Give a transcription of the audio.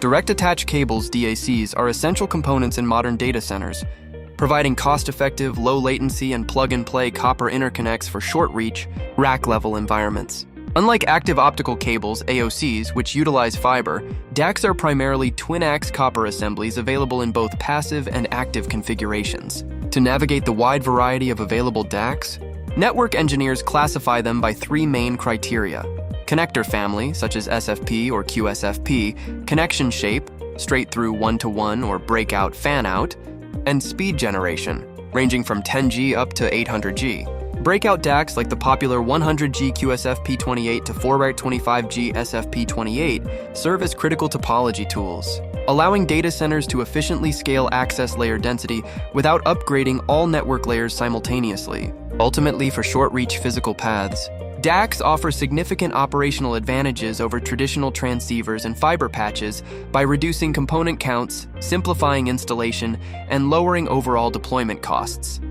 Direct attach cables, DACs, are essential components in modern data centers, providing cost-effective, low-latency, and plug-and-play copper interconnects for short-reach, rack-level environments. Unlike active optical cables, AOCs, which utilize fiber, DACs are primarily twinax copper assemblies available in both passive and active configurations. To navigate the wide variety of available DACs, network engineers classify them by three main criteria: connector family, such as SFP or QSFP, connection shape, straight through 1-to-1 or breakout fanout, and speed generation, ranging from 10G up to 800G. Breakout DACs like the popular 100G QSFP28 to 425G SFP28 serve as critical topology tools, allowing data centers to efficiently scale access layer density without upgrading all network layers simultaneously. Ultimately, for short-reach physical paths, DACs offer significant operational advantages over traditional transceivers and fiber patches by reducing component counts, simplifying installation, and lowering overall deployment costs.